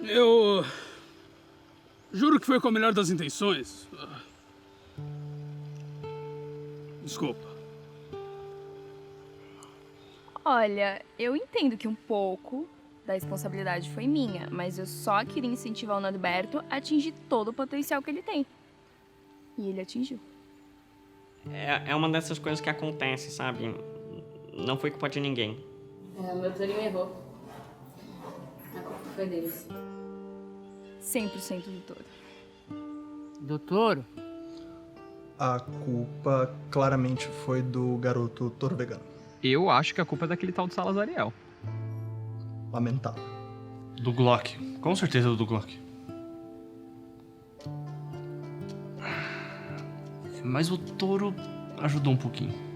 Eu... juro que foi com a melhor das intenções. Desculpa. Olha, eu entendo que um pouco da responsabilidade foi minha, mas eu só queria incentivar o Norberto a atingir todo o potencial que ele tem. E ele atingiu. É uma dessas coisas que acontece, sabe? Não foi culpa de ninguém. O meu Torinho errou. A culpa foi deles. 100% do todo. Doutor, A culpa claramente foi do garoto touro vegano. Eu acho que a culpa é daquele tal de Salazariel. Lamentável. Do Glock. Com certeza do Glock. Mas o touro ajudou um pouquinho.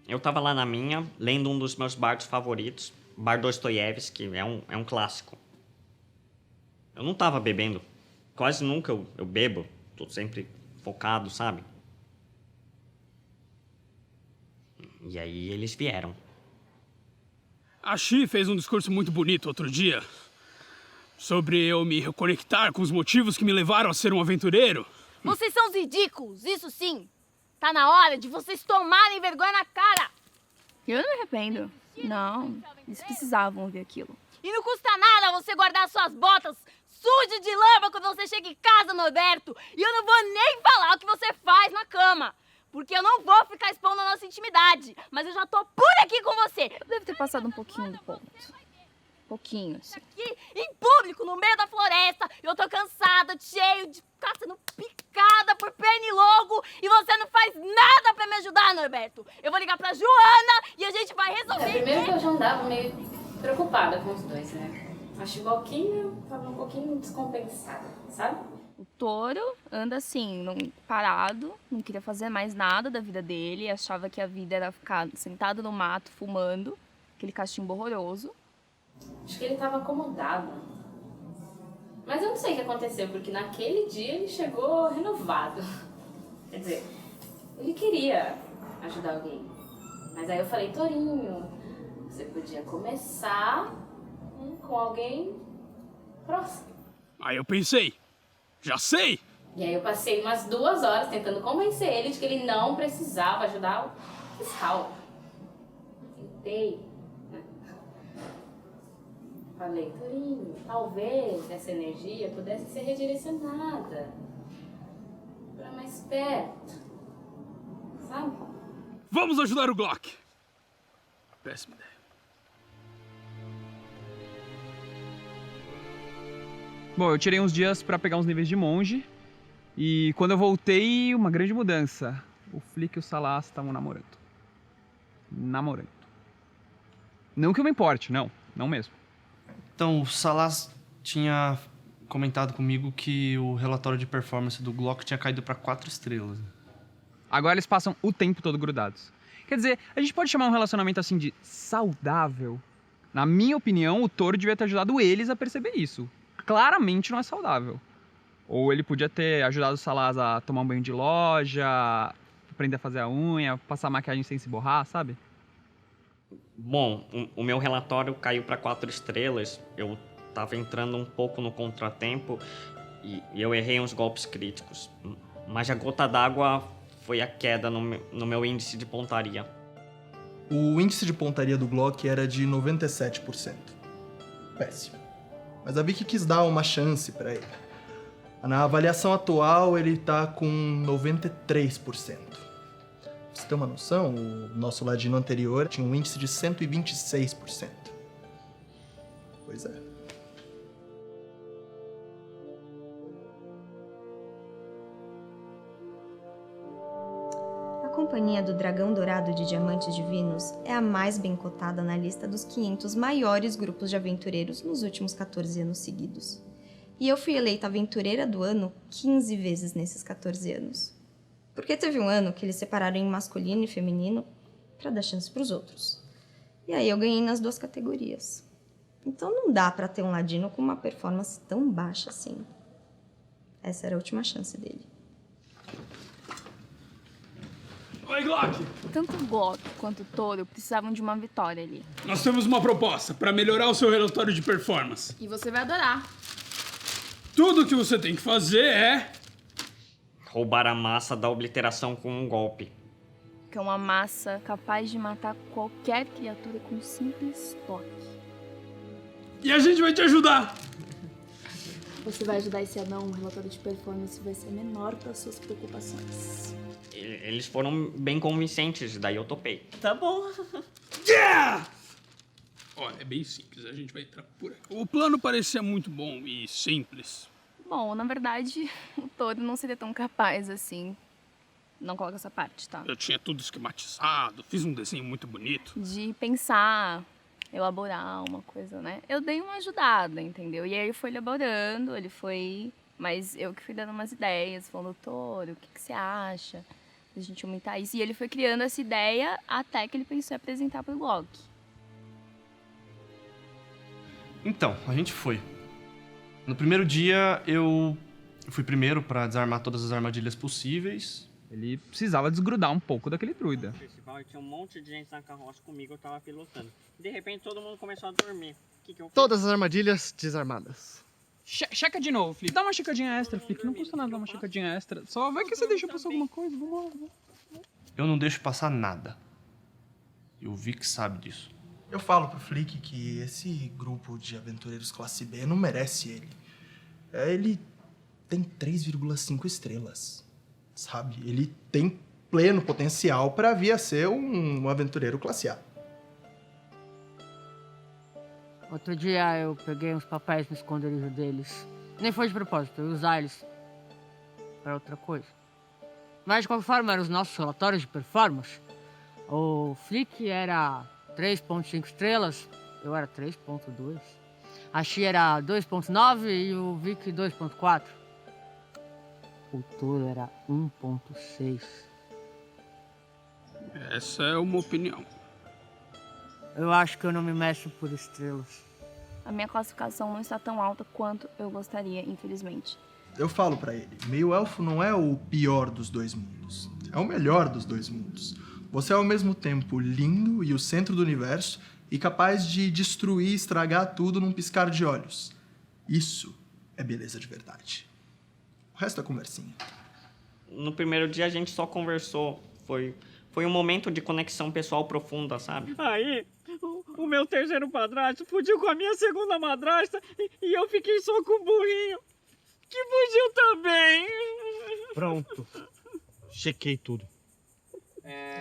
Eu tava lá na minha, lendo um dos meus bardos favoritos, Bar Dostoiévski, é um clássico. Eu não tava bebendo. Quase nunca eu bebo. Tô sempre focado, sabe? E aí eles vieram. A Xi fez um discurso muito bonito outro dia. Sobre eu me reconectar com os motivos que me levaram a ser um aventureiro. Vocês são os ridículos, isso sim. Tá na hora de vocês tomarem vergonha na cara. Eu não me arrependo. Não, eles precisavam ouvir aquilo. E não custa nada você guardar suas botas sujas de lama quando você chega em casa, Norberto. E eu não vou nem falar o que você faz na cama. Porque eu não vou ficar expondo a nossa intimidade. Mas eu já tô por aqui com você. Eu devo ter passado um pouquinho do ponto. Pouquinho, assim. Aqui, em público, no meio da floresta. Eu tô cansada, cheio de ficar sendo picada por pernilongo. E você não faz nada pra me ajudar, Norberto. Eu vou ligar pra Joana e a gente vai resolver. Primeiro que eu já andava meio preocupada com os dois, né? Acho que o Balquinho tava um pouquinho descompensado, sabe? O touro anda assim, parado, não queria fazer mais nada da vida dele, achava que a vida era ficar sentado no mato, fumando, aquele cachimbo horroroso. Acho que ele tava acomodado. Mas eu não sei o que aconteceu, porque naquele dia ele chegou renovado. Quer dizer, ele queria ajudar alguém. Mas aí eu falei, Torinho, você podia começar com alguém próximo. Aí eu pensei, já sei! E aí eu passei umas 2 horas tentando convencer ele de que ele não precisava ajudar o fiscal. Tentei. Falei, Torinho, talvez essa energia pudesse ser redirecionada para mais perto, sabe? Vamos ajudar o Glock! Péssima ideia. Bom, eu tirei uns dias pra pegar uns níveis de monge. E quando eu voltei, uma grande mudança. O Flick e o Salas estavam namorando. Namorando. Não que eu me importe, não mesmo. Então, o Salas tinha comentado comigo que o relatório de performance do Glock tinha caído pra 4 estrelas. Agora eles passam o tempo todo grudados. Quer dizer, a gente pode chamar um relacionamento assim de saudável? Na minha opinião, o touro devia ter ajudado eles a perceber isso. Claramente não é saudável. Ou ele podia ter ajudado o Salas a tomar um banho de loja, aprender a fazer a unha, passar maquiagem sem se borrar, sabe? Bom, o meu relatório caiu para 4 estrelas. Eu tava entrando um pouco no contratempo e eu errei uns golpes críticos. Mas a gota d'água foi a queda no meu índice de pontaria. O índice de pontaria do Glock era de 97%. Péssimo. Mas a Vicky quis dar uma chance pra ele. Na avaliação atual, ele tá com 93%. Pra você ter uma noção, o nosso ladino anterior tinha um índice de 126%. Pois é. A Companhia do Dragão Dourado de Diamantes Divinos é a mais bem cotada na lista dos 500 maiores grupos de aventureiros nos últimos 14 anos seguidos. E eu fui eleita aventureira do ano 15 vezes nesses 14 anos. Porque teve um ano que eles separaram em masculino e feminino pra dar chance pros outros. E aí eu ganhei nas 2 categorias. Então não dá pra ter um ladino com uma performance tão baixa assim. Essa era a última chance dele. Oi, Glock! Tanto o Glock quanto o Toro precisavam de uma vitória ali. Nós temos uma proposta para melhorar o seu relatório de performance. E você vai adorar. Tudo o que você tem que fazer é... Roubar a massa da obliteração com um golpe. Que é uma massa capaz de matar qualquer criatura com um simples toque. E a gente vai te ajudar! Você vai ajudar esse anão, o relatório de performance vai ser menor para suas preocupações. Eles foram bem convincentes, daí eu topei. Tá bom. Yeah! Olha, é bem simples, a gente vai entrar por aqui. O plano parecia muito bom e simples. Bom, na verdade, o Toro não seria tão capaz assim. Não coloca essa parte, tá? Eu tinha tudo esquematizado, fiz um desenho muito bonito. De pensar, elaborar uma coisa, né? Eu dei uma ajudada, entendeu? E aí ele foi elaborando, ele foi... Mas eu que fui dando umas ideias, falando, Toro, o que você acha? A gente aumentar isso. E ele foi criando essa ideia até que ele pensou em apresentar pro Glock. Então, a gente foi. No primeiro dia, eu fui primeiro pra desarmar todas as armadilhas possíveis. Ele precisava desgrudar um pouco daquele druida. No festival tinha um monte de gente na carroça comigo, eu tava pilotando. De repente todo mundo começou a dormir. O que eu fiz? Todas as armadilhas desarmadas. Checa de novo, Flick. Dá uma checadinha extra, Flick. Não custa nada dar uma checadinha extra. Só vai que você deixa passar alguma coisa. Vamos lá. Eu não deixo passar nada. E o Vic sabe disso. Eu falo pro Flick que esse grupo de aventureiros classe B não merece ele. Ele tem 3,5 estrelas, sabe? Ele tem pleno potencial para vir a ser um aventureiro classe A. Outro dia eu peguei uns papéis no esconderijo deles. Nem foi de propósito, eu ia usar eles para outra coisa. Mas de qualquer forma, eram os nossos relatórios de performance. O Flick era 3,5 estrelas, eu era 3,2. A Xi era 2,9 e o Vic 2,4. O Toro era 1,6. Essa é uma opinião. Eu acho que eu não me mexo por estrelas. A minha classificação não está tão alta quanto eu gostaria, infelizmente. Eu falo pra ele, meio-elfo não é o pior dos dois mundos. É o melhor dos dois mundos. Você é ao mesmo tempo lindo e o centro do universo e capaz de destruir e estragar tudo num piscar de olhos. Isso é beleza de verdade. O resto é conversinha. No primeiro dia a gente só conversou. Foi um momento de conexão pessoal profunda, sabe? Aí, o meu terceiro padrasto fugiu com a minha segunda madrasta e eu fiquei só com o burrinho, que fugiu também. Pronto. Chequei tudo.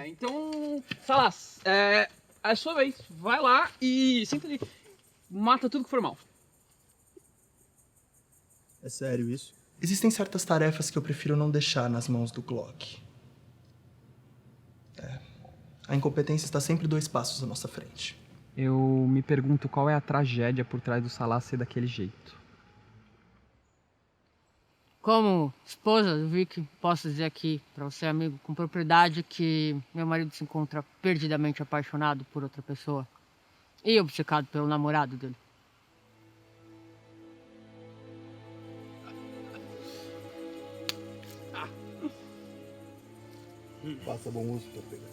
Então, Salas, é a sua vez. Vai lá e senta ali. Mata tudo que for mal. É sério isso? Existem certas tarefas que eu prefiro não deixar nas mãos do Glock. A incompetência está sempre 2 passos à nossa frente. Eu me pergunto qual é a tragédia por trás do Salas ser daquele jeito. Como esposa do Vic, posso dizer aqui pra você, amigo, com propriedade, que meu marido se encontra perdidamente apaixonado por outra pessoa e obcecado pelo namorado dele. Passa bom uso pra pegar.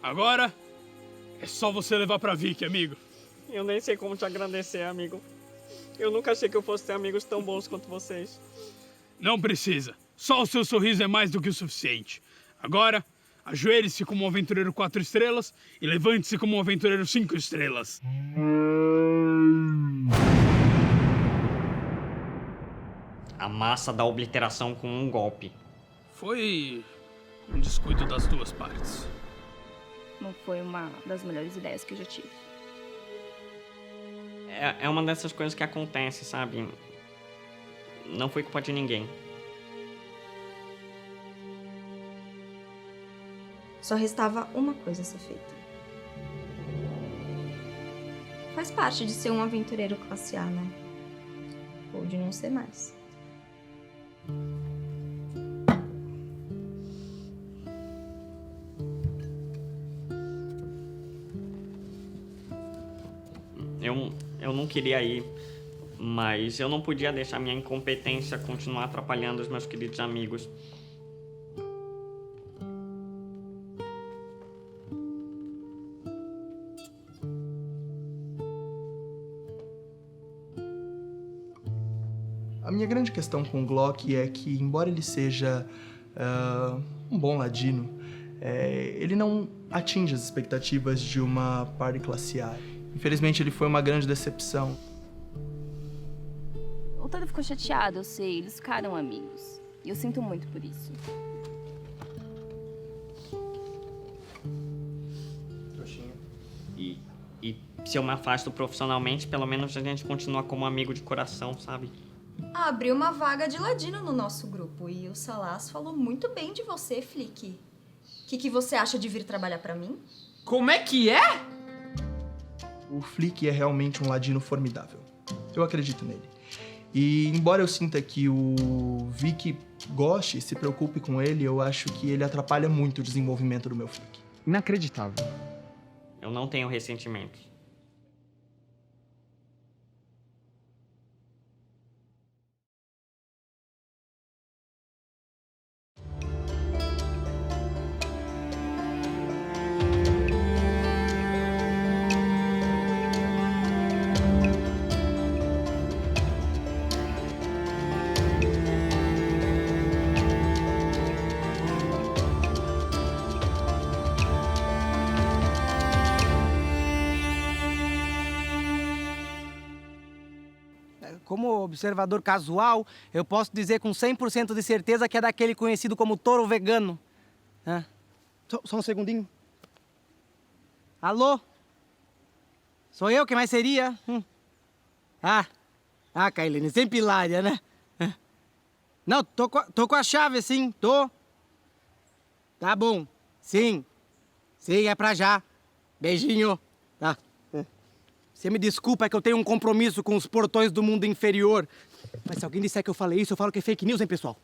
Agora é só você levar pra Vicky, amigo. Eu nem sei como te agradecer, amigo. Eu nunca achei que eu fosse ter amigos tão bons quanto vocês. Não precisa. Só o seu sorriso é mais do que o suficiente. Agora, ajoelhe-se como um aventureiro 4 estrelas e levante-se como um aventureiro 5 estrelas. A massa da obliteração com um golpe. Foi um descuido das 2 partes. Não foi uma das melhores ideias que eu já tive. É uma dessas coisas que acontece, sabe? Não foi culpa de ninguém. Só restava uma coisa a ser feita. Faz parte de ser um aventureiro classe A, né? ou de não ser mais. Eu não queria ir, mas eu não podia deixar minha incompetência continuar atrapalhando os meus queridos amigos. A minha grande questão com o Glock é que, embora ele seja um bom ladino, ele não atinge as expectativas de uma party classe A. Infelizmente, ele foi uma grande decepção. O Todo ficou chateado, eu sei. Eles ficaram amigos. E eu sinto muito por isso. Trouxinha. E se eu me afasto profissionalmente, pelo menos a gente continua como amigo de coração, sabe? Abriu uma vaga de ladino no nosso grupo e o Salas falou muito bem de você, Flick. O que você acha de vir trabalhar pra mim? Como é que é? O Flick é realmente um ladino formidável. Eu acredito nele. E embora eu sinta que o Vic goste e se preocupe com ele, eu acho que ele atrapalha muito o desenvolvimento do meu Flick. Inacreditável. Eu não tenho ressentimentos. Como observador casual, eu posso dizer com 100% de certeza que é daquele conhecido como touro vegano. Só um segundinho. Alô? Sou eu, quem mais seria? Kailene, sempre hilária, né? Não, tô com a chave, sim, tô. Tá bom, sim, é pra já. Beijinho, tá? Você me desculpa, é que eu tenho um compromisso com os portões do mundo inferior. Mas se alguém disser que eu falei isso, eu falo que é fake news, hein, pessoal?